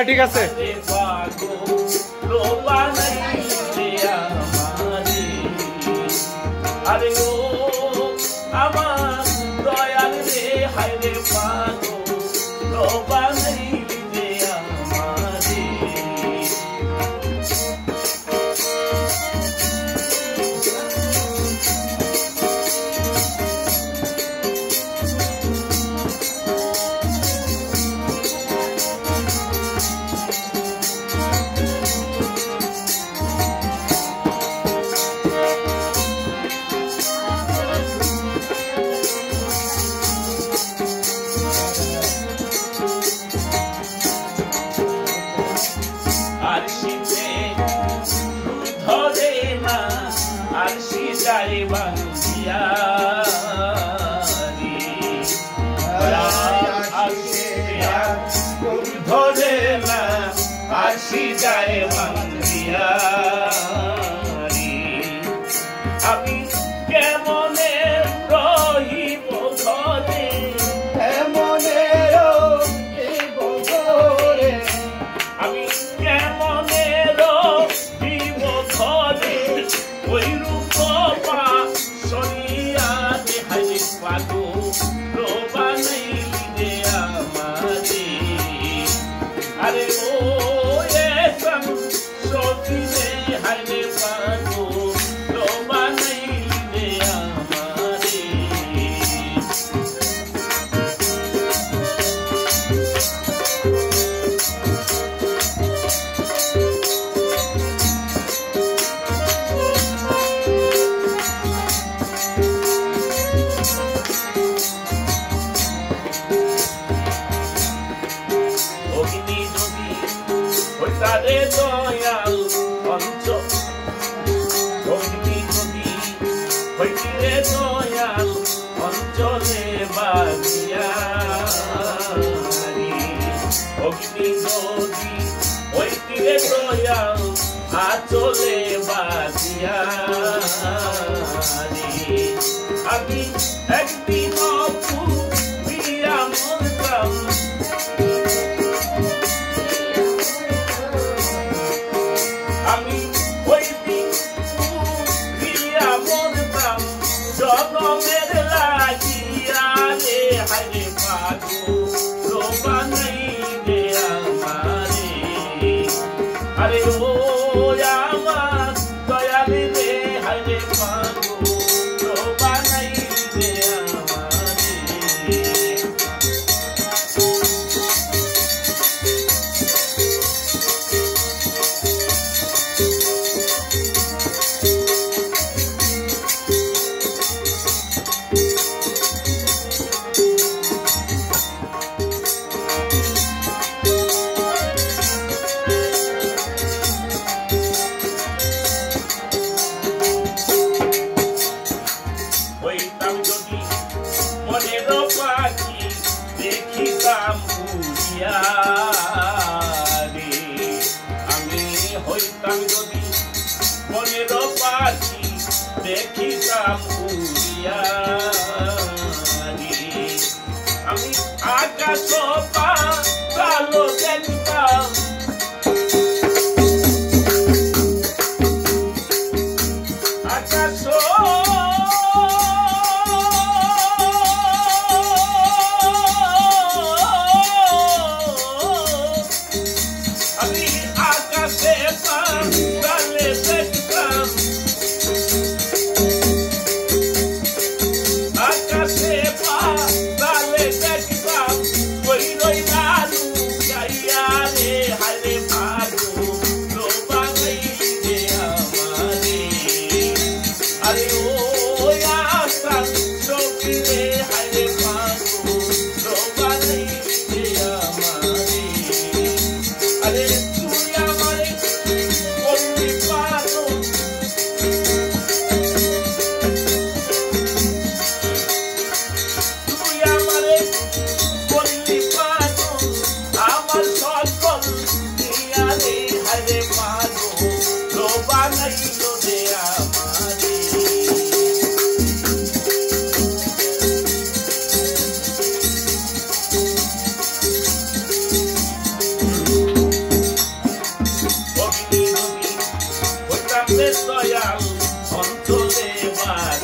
ঠিক আছে। আরে ও আমার দয়াল রে হায় রে পাগো বানাইলি রে আমারে ধরে না আসি যায় বাংলিয়ারি আমি কেমনে রহিব ঘরে কেমনে রহিব ঘরে আমি কেমনে রহিব ঘরে ওই রূপ পা সরিয়া দেখাই পাগো বানাইলি রে আমারে আরে ও এসম সখিনে হাইরে পাগো বানাইলি রে আমারে তারে দয়াল অঞ্চ অগ্নি নদী হইতে দয়াল অঞ্চলে বাগিয়ারি অগ্নি নদী হইতে দয়াল আচলে বাগিয়ারি আমি একদিন পুরিয়া মরতাম আমি ওই দিন পুরিয়া মরতাম জনমের লাগিয়া রে হায় পাগো বানাইলি রে আমারে আরে ও আমার দয়াল রে হায় পাগো বানাইলি রে আমারে হইতাম যদি মনের পাখি দেখিতাম উড়িয়া রে আমি হইতাম যদি মনের পাখি দেখিতাম উড়িয়া রে আমি আকাশ পাতালো দেখতাম আকাশ আমি আকাশে পাতালে দেখতাম আছে দয়াল অন্তরে বাস